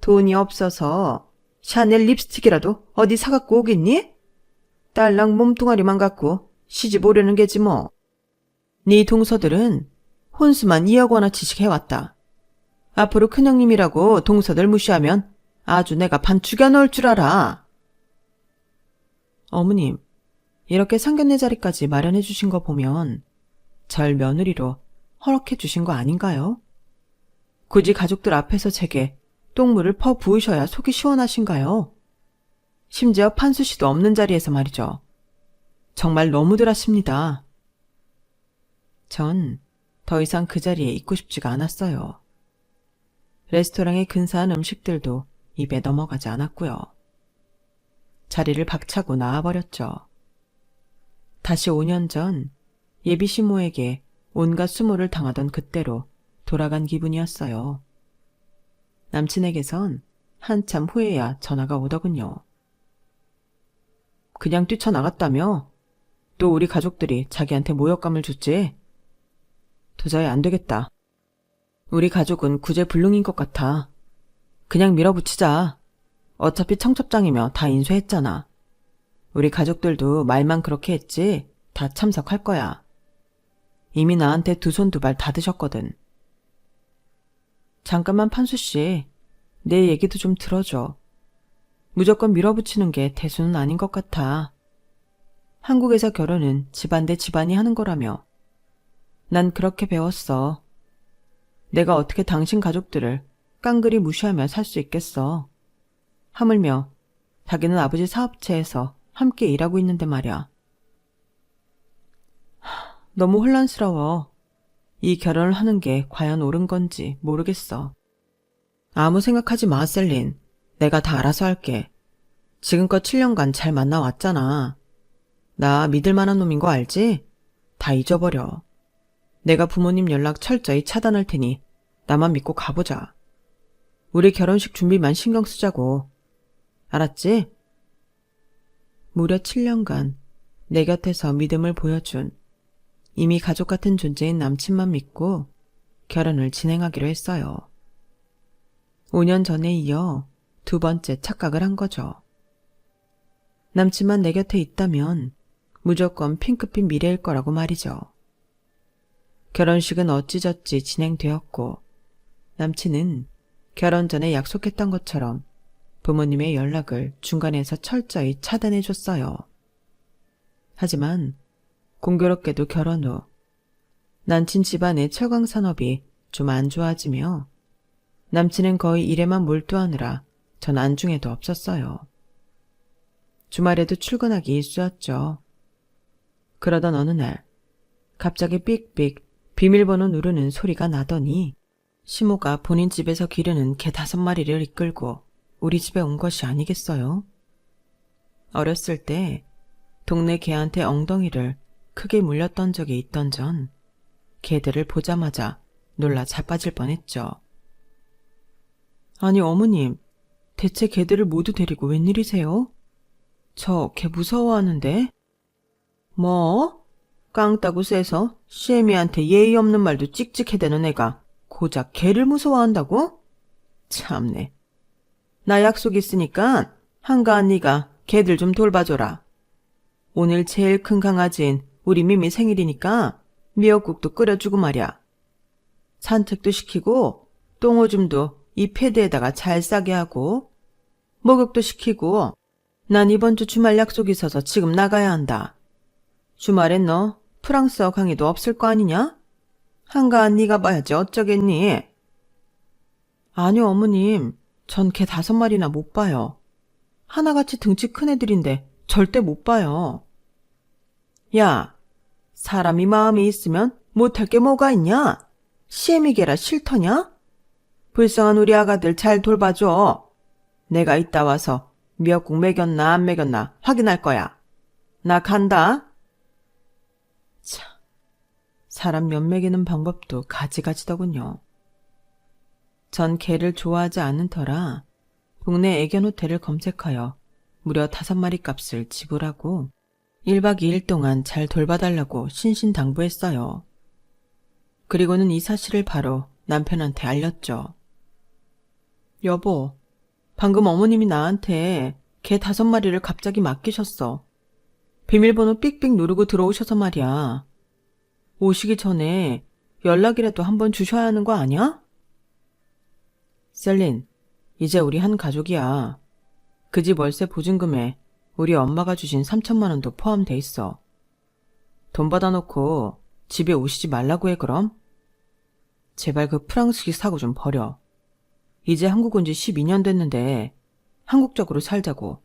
돈이 없어서 샤넬 립스틱이라도 어디 사갖고 오겠니? 딸랑 몸뚱아리만 갖고 시집 오려는 게지 뭐. 네 동서들은 혼수만 2억 원어치씩 해왔다. 앞으로 큰형님이라고 동서들 무시하면 아주 내가 반 죽여넣을 줄 알아. 어머님, 이렇게 상견례 자리까지 마련해 주신 거 보면 절 며느리로 허락해 주신 거 아닌가요? 굳이 가족들 앞에서 제게 똥물을 퍼 부으셔야 속이 시원하신가요? 심지어 판수 씨도 없는 자리에서 말이죠. 정말 너무들 하십니다. 전 더 이상 그 자리에 있고 싶지가 않았어요. 레스토랑의 근사한 음식들도 입에 넘어가지 않았고요. 자리를 박차고 나와버렸죠. 다시 5년 전 예비 시모에게 온갖 수모를 당하던 그때로 돌아간 기분이었어요. 남친에게선 한참 후에야 전화가 오더군요. 그냥 뛰쳐나갔다며? 또 우리 가족들이 자기한테 모욕감을 줬지? 도저히 안 되겠다. 우리 가족은 구제불능인 것 같아. 그냥 밀어붙이자. 어차피 청첩장이며 다 인수했잖아. 우리 가족들도 말만 그렇게 했지 다 참석할 거야. 이미 나한테 두 손 두 발 다 드셨거든. 잠깐만 판수씨, 내 얘기도 좀 들어줘. 무조건 밀어붙이는 게 대수는 아닌 것 같아. 한국에서 결혼은 집안 대 집안이 하는 거라며. 난 그렇게 배웠어. 내가 어떻게 당신 가족들을 깡그리 무시하며 살 수 있겠어. 하물며 자기는 아버지 사업체에서 함께 일하고 있는데 말이야. 너무 혼란스러워. 이 결혼을 하는 게 과연 옳은 건지 모르겠어. 아무 생각하지 마, 셀린. 내가 다 알아서 할게. 지금껏 7년간 잘 만나왔잖아. 나 믿을 만한 놈인 거 알지? 다 잊어버려. 내가 부모님 연락 철저히 차단할 테니 나만 믿고 가보자. 우리 결혼식 준비만 신경 쓰자고. 알았지? 무려 7년간 내 곁에서 믿음을 보여준 이미 가족 같은 존재인 남친만 믿고 결혼을 진행하기로 했어요. 5년 전에 이어 두 번째 착각을 한 거죠. 남친만 내 곁에 있다면 무조건 핑크빛 미래일 거라고 말이죠. 결혼식은 어찌저찌 진행되었고 남친은 결혼 전에 약속했던 것처럼 부모님의 연락을 중간에서 철저히 차단해줬어요. 하지만 공교롭게도 결혼 후 남친 집안의 철강 산업이 좀 안 좋아지며 남친은 거의 일에만 몰두하느라 전 안중에도 없었어요. 주말에도 출근하기 일쑤였죠. 그러던 어느 날 갑자기 삑삑 비밀번호 누르는 소리가 나더니 시모가 본인 집에서 기르는 개 5마리를 이끌고 우리 집에 온 것이 아니겠어요? 어렸을 때 동네 개한테 엉덩이를 크게 물렸던 적이 있던 전 개들을 보자마자 놀라 자빠질 뻔했죠. 아니 어머님, 대체 개들을 모두 데리고 웬일이세요? 저 개 무서워하는데. 뭐? 깡따구 세서 시애미한테 예의 없는 말도 찍찍해대는 애가 고작 개를 무서워한다고? 참네. 나 약속 있으니까 한가한 네가 개들 좀 돌봐줘라. 오늘 제일 큰 강아지인 우리 미미 생일이니까 미역국도 끓여주고 말이야. 산책도 시키고 똥오줌도 이 패드에다가 잘 싸게 하고 목욕도 시키고. 난 이번 주 주말 약속 있어서 지금 나가야 한다. 주말엔 너 프랑스어 강의도 없을 거 아니냐? 한가한 네가 봐야지 어쩌겠니? 아니요 어머님, 전 개 5마리나 못 봐요. 하나같이 등치 큰 애들인데 절대 못 봐요. 야, 사람이 마음이 있으면 못할 게 뭐가 있냐? 시애미 개라 싫더냐? 불쌍한 우리 아가들 잘 돌봐줘. 내가 이따 와서 미역국 먹였나 안 먹였나 확인할 거야. 나 간다. 참, 사람 면 먹이는 방법도 가지가지더군요. 전 개를 좋아하지 않는 터라 동네 애견 호텔을 검색하여 무려 5마리 값을 지불하고 1박 2일 동안 잘 돌봐달라고 신신당부했어요. 그리고는 이 사실을 바로 남편한테 알렸죠. 여보, 방금 어머님이 나한테 개 5마리를 갑자기 맡기셨어. 비밀번호 삑삑 누르고 들어오셔서 말이야. 오시기 전에 연락이라도 한번 주셔야 하는 거 아니야? 셀린, 이제 우리 한 가족이야. 그 집 월세 보증금에 우리 엄마가 주신 3천만 원도 포함돼 있어. 돈 받아놓고 집에 오시지 말라고 해 그럼? 제발 그 프랑스식 사고 좀 버려. 이제 한국 온 지 12년 됐는데 한국적으로 살자고.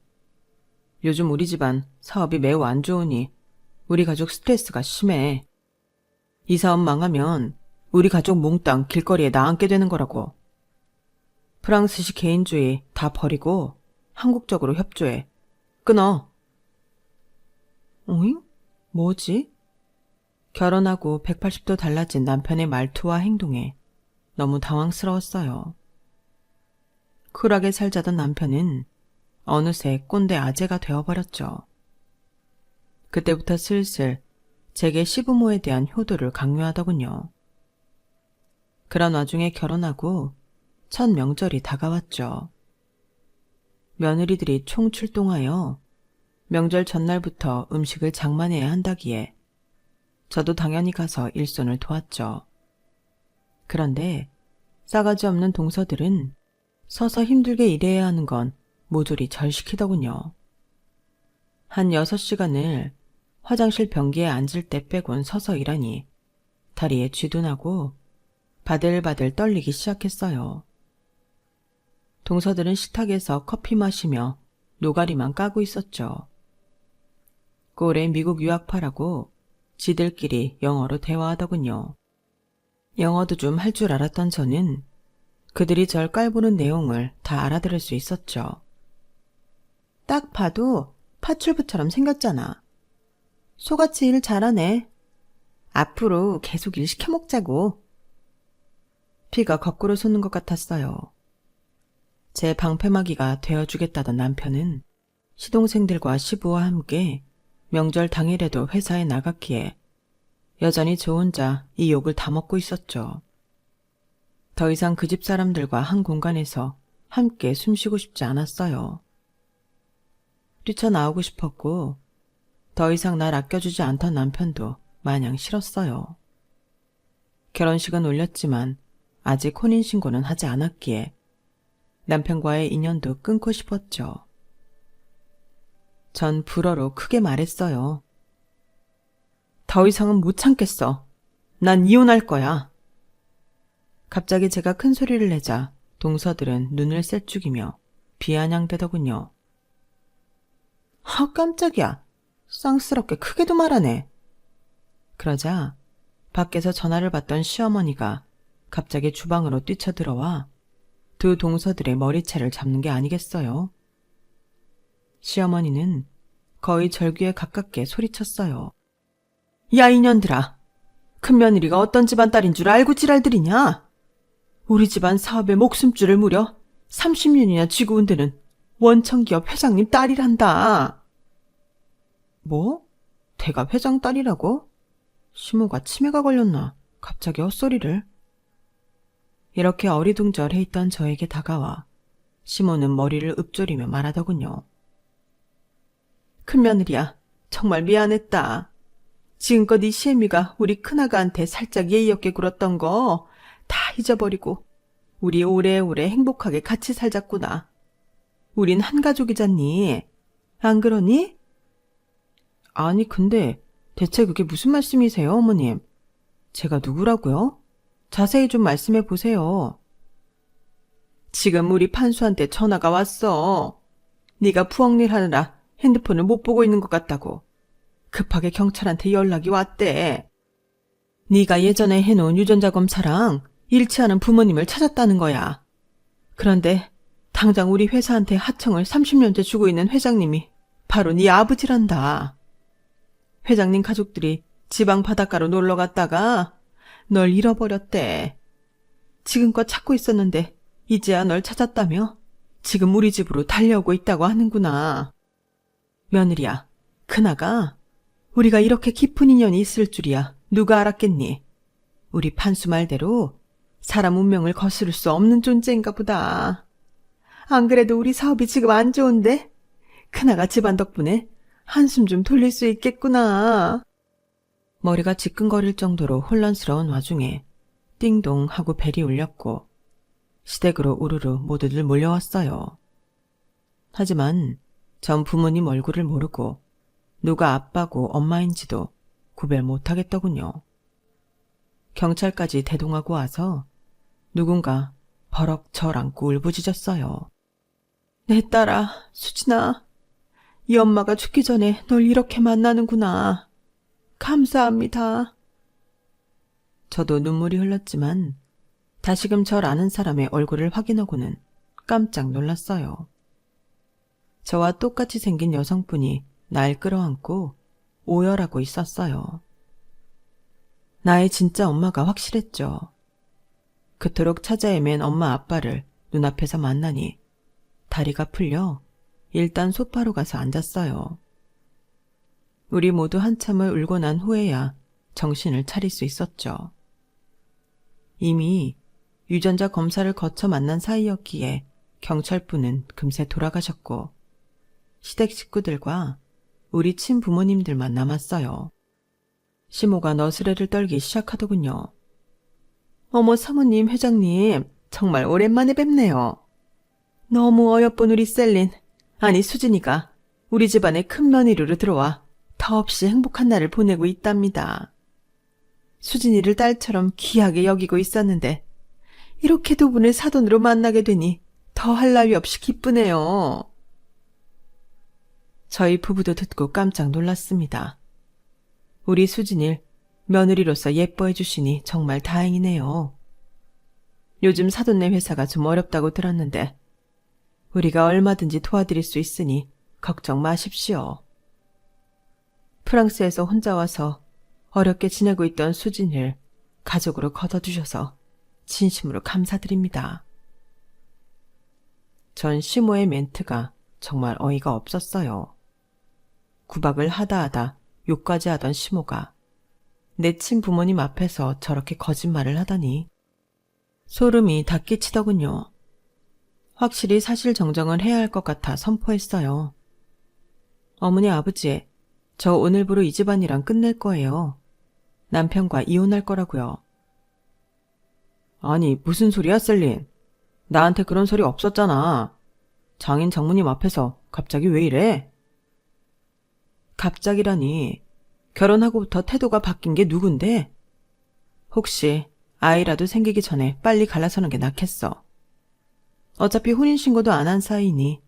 요즘 우리 집안 사업이 매우 안 좋으니 우리 가족 스트레스가 심해. 이 사업 망하면 우리 가족 몽땅 길거리에 나앉게 되는 거라고. 프랑스식 개인주의 다 버리고 한국적으로 협조해. 끊어. 오잉? 뭐지? 결혼하고 180도 달라진 남편의 말투와 행동에 너무 당황스러웠어요. 쿨하게 살자던 남편은 어느새 꼰대 아재가 되어버렸죠. 그때부터 슬슬 제게 시부모에 대한 효도를 강요하더군요. 그런 와중에 결혼하고 첫 명절이 다가왔죠. 며느리들이 총출동하여 명절 전날부터 음식을 장만해야 한다기에 저도 당연히 가서 일손을 도왔죠. 그런데 싸가지 없는 동서들은 서서 힘들게 일해야 하는 건 모조리 절시키더군요. 한 6시간을 화장실 변기에 앉을 때 빼곤 서서 일하니 다리에 쥐도 나고 바들바들 떨리기 시작했어요. 동서들은 식탁에서 커피 마시며 노가리만 까고 있었죠. 꼴에 미국 유학파라고 지들끼리 영어로 대화하더군요. 영어도 좀 할 줄 알았던 저는 그들이 절 깔보는 내용을 다 알아들을 수 있었죠. 딱 봐도 파출부처럼 생겼잖아. 소같이 일 잘하네. 앞으로 계속 일 시켜먹자고. 피가 거꾸로 솟는 것 같았어요. 제 방패막이가 되어주겠다던 남편은 시동생들과 시부와 함께 명절 당일에도 회사에 나갔기에 여전히 저 혼자 이 욕을 다 먹고 있었죠. 더 이상 그 집 사람들과 한 공간에서 함께 숨쉬고 싶지 않았어요. 뛰쳐나오고 싶었고 더 이상 날 아껴주지 않던 남편도 마냥 싫었어요. 결혼식은 올렸지만 아직 혼인신고는 하지 않았기에 남편과의 인연도 끊고 싶었죠. 전 불어로 크게 말했어요. 더 이상은 못 참겠어. 난 이혼할 거야. 갑자기 제가 큰 소리를 내자 동서들은 눈을 쎄죽이며 비아냥대더군요. 깜짝이야. 쌍스럽게 크게도 말하네. 그러자 밖에서 전화를 받던 시어머니가 갑자기 주방으로 뛰쳐들어와 두 동서들의 머리채를 잡는 게 아니겠어요? 시어머니는 거의 절규에 가깝게 소리쳤어요. 야 이년들아! 큰며느리가 어떤 집안 딸인 줄 알고 지랄들이냐? 우리 집안 사업에 목숨줄을 무려 30년이나 쥐고 온 데는 원청기업 회장님 딸이란다. 뭐? 대가 회장 딸이라고? 시모가 치매가 걸렸나? 갑자기 헛소리를. 이렇게 어리둥절해 있던 저에게 다가와 시모는 머리를 읊조리며 말하더군요. 큰며느리야, 정말 미안했다. 지금껏 이 시애미가 우리 큰아가한테 살짝 예의 없게 굴었던 거 다 잊어버리고 우리 오래오래 행복하게 같이 살자꾸나. 우린 한 가족이잖니. 안 그러니? 아니 근데 대체 그게 무슨 말씀이세요, 어머님? 제가 누구라고요? 자세히 좀 말씀해 보세요. 지금 우리 판수한테 전화가 왔어. 네가 부엌일 하느라 핸드폰을 못 보고 있는 것 같다고. 급하게 경찰한테 연락이 왔대. 네가 예전에 해놓은 유전자 검사랑 일치하는 부모님을 찾았다는 거야. 그런데 당장 우리 회사한테 하청을 30년째 주고 있는 회장님이 바로 네 아버지란다. 회장님 가족들이 지방 바닷가로 놀러 갔다가 널 잃어버렸대. 지금껏 찾고 있었는데 이제야 널 찾았다며 지금 우리 집으로 달려오고 있다고 하는구나. 며느리야, 큰아가 우리가 이렇게 깊은 인연이 있을 줄이야 누가 알았겠니? 우리 판수 말대로 사람 운명을 거스를 수 없는 존재인가 보다. 안 그래도 우리 사업이 지금 안 좋은데 큰아가 집안 덕분에 한숨 좀 돌릴 수 있겠구나. 머리가 지끈거릴 정도로 혼란스러운 와중에 띵동 하고 벨이 울렸고 시댁으로 우르르 모두들 몰려왔어요. 하지만 전 부모님 얼굴을 모르고 누가 아빠고 엄마인지도 구별 못하겠더군요. 경찰까지 대동하고 와서 누군가 버럭 절 안고 울부짖었어요. 내 딸아, 수진아. 이 엄마가 죽기 전에 널 이렇게 만나는구나. 감사합니다. 저도 눈물이 흘렀지만 다시금 절 아는 사람의 얼굴을 확인하고는 깜짝 놀랐어요. 저와 똑같이 생긴 여성분이 날 끌어안고 오열하고 있었어요. 나의 진짜 엄마가 확실했죠. 그토록 찾아 헤맨 엄마 아빠를 눈앞에서 만나니 다리가 풀려 일단 소파로 가서 앉았어요. 우리 모두 한참을 울고 난 후에야 정신을 차릴 수 있었죠. 이미 유전자 검사를 거쳐 만난 사이였기에 경찰분은 금세 돌아가셨고 시댁 식구들과 우리 친부모님들만 남았어요. 시모가 너스레를 떨기 시작하더군요. 어머 사모님, 회장님, 정말 오랜만에 뵙네요. 너무 어여쁜 우리 셀린, 아니 수진이가 우리 집안의 큰 며느리로 들어와 더없이 행복한 날을 보내고 있답니다. 수진이를 딸처럼 귀하게 여기고 있었는데 이렇게 두 분을 사돈으로 만나게 되니 더할 나위 없이 기쁘네요. 저희 부부도 듣고 깜짝 놀랐습니다. 우리 수진일 며느리로서 예뻐해 주시니 정말 다행이네요. 요즘 사돈네 회사가 좀 어렵다고 들었는데 우리가 얼마든지 도와드릴 수 있으니 걱정 마십시오. 프랑스에서 혼자 와서 어렵게 지내고 있던 수진을 가족으로 거둬주셔서 진심으로 감사드립니다. 전 시모의 멘트가 정말 어이가 없었어요. 구박을 하다 욕까지 하던 시모가 내 친부모님 앞에서 저렇게 거짓말을 하다니 소름이 다 끼치더군요. 확실히 사실 정정을 해야 할 것 같아 선포했어요. 어머니 아버지, 저 오늘부로 이 집안이랑 끝낼 거예요. 남편과 이혼할 거라고요. 아니 무슨 소리야 셀린. 나한테 그런 소리 없었잖아. 장인 장모님 앞에서 갑자기 왜 이래? 갑자기라니 결혼하고부터 태도가 바뀐 게 누군데? 혹시 아이라도 생기기 전에 빨리 갈라서는 게 낫겠어. 어차피 혼인신고도 안 한 사이니.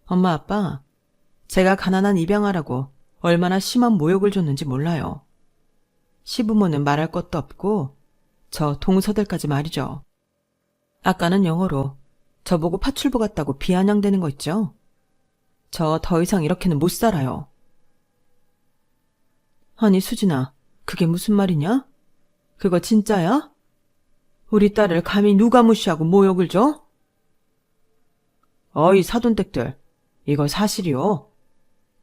엄마 아빠, 제가 가난한 입양아라고 얼마나 심한 모욕을 줬는지 몰라요. 시부모는 말할 것도 없고 저 동서들까지 말이죠. 아까는 영어로 저보고 파출부 같다고 비아냥대는 거 있죠? 저 더 이상 이렇게는 못 살아요. 아니 수진아, 그게 무슨 말이냐? 그거 진짜야? 우리 딸을 감히 누가 무시하고 모욕을 줘? 어이 사돈댁들, 이거 사실이요.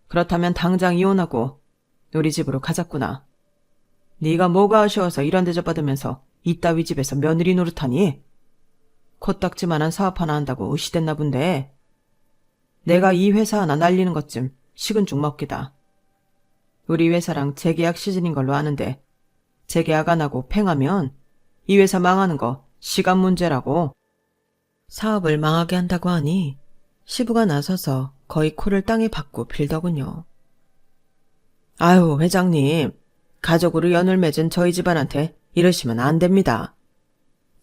그렇다면 당장 이혼하고 우리 집으로 가자꾸나. 네가 뭐가 아쉬워서 이런 대접 받으면서 이따위 집에서 며느리 노릇하니? 코딱지만한 사업 하나 한다고 의시됐나 본데. 내가 이 회사 하나 날리는 것쯤 식은 죽 먹기다. 우리 회사랑 재계약 시즌인 걸로 아는데 재계약 안 하고 팽하면 이 회사 망하는 거 시간 문제라고. 사업을 망하게 한다고 하니 시부가 나서서 거의 코를 땅에 박고 빌더군요. 아유 회장님, 가족으로 연을 맺은 저희 집안한테 이러시면 안 됩니다.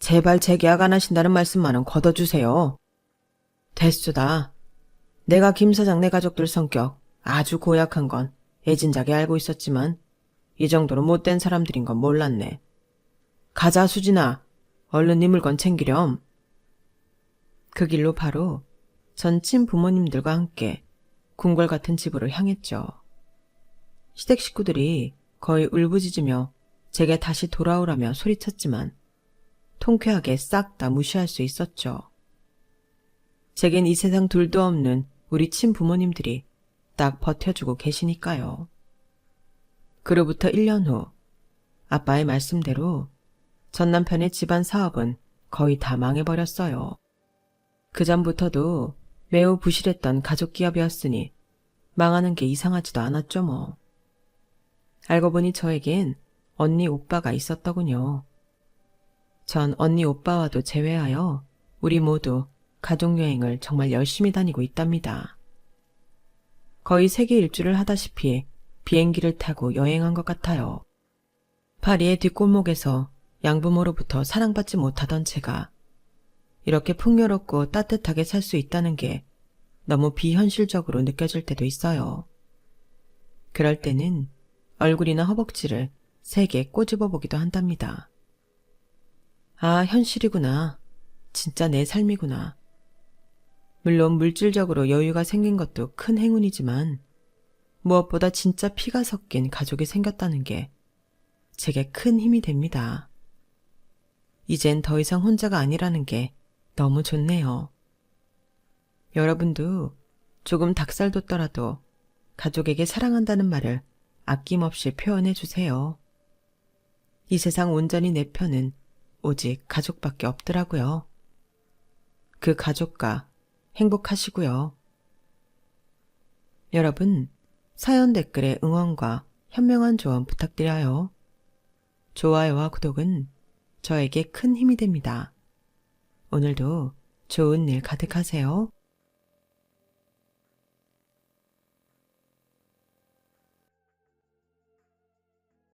제발 재계약 안 하신다는 말씀만은 걷어주세요. 됐수다. 내가 김 사장네 가족들 성격 아주 고약한 건 애진작에 알고 있었지만 이 정도로 못된 사람들인 건 몰랐네. 가자 수진아, 얼른 네 물건 챙기렴. 그 길로 바로 전 친부모님들과 함께 궁궐 같은 집으로 향했죠. 시댁 식구들이 거의 울부짖으며 제게 다시 돌아오라며 소리쳤지만 통쾌하게 싹 다 무시할 수 있었죠. 제겐 이 세상 둘도 없는 우리 친부모님들이 딱 버텨주고 계시니까요. 그로부터 1년 후 아빠의 말씀대로 전 남편의 집안 사업은 거의 다 망해버렸어요. 그전부터도 매우 부실했던 가족 기업이었으니 망하는 게 이상하지도 않았죠 뭐. 알고 보니 저에겐 언니 오빠가 있었더군요. 전 언니 오빠와도 제외하여 우리 모두 가족여행을 정말 열심히 다니고 있답니다. 거의 세계 일주를 하다시피 비행기를 타고 여행한 것 같아요. 파리의 뒷골목에서 양부모로부터 사랑받지 못하던 제가 이렇게 풍요롭고 따뜻하게 살 수 있다는 게 너무 비현실적으로 느껴질 때도 있어요. 그럴 때는 얼굴이나 허벅지를 세게 꼬집어 보기도 한답니다. 아, 현실이구나. 진짜 내 삶이구나. 물론 물질적으로 여유가 생긴 것도 큰 행운이지만 무엇보다 진짜 피가 섞인 가족이 생겼다는 게 제게 큰 힘이 됩니다. 이젠 더 이상 혼자가 아니라는 게 너무 좋네요. 여러분도 조금 닭살 돋더라도 가족에게 사랑한다는 말을 아낌없이 표현해 주세요. 이 세상 온전히 내 편은 오직 가족밖에 없더라고요. 그 가족과 행복하시고요. 여러분, 사연 댓글에 응원과 현명한 조언 부탁드려요. 좋아요와 구독은 저에게 큰 힘이 됩니다. 오늘도 좋은 일 가득하세요.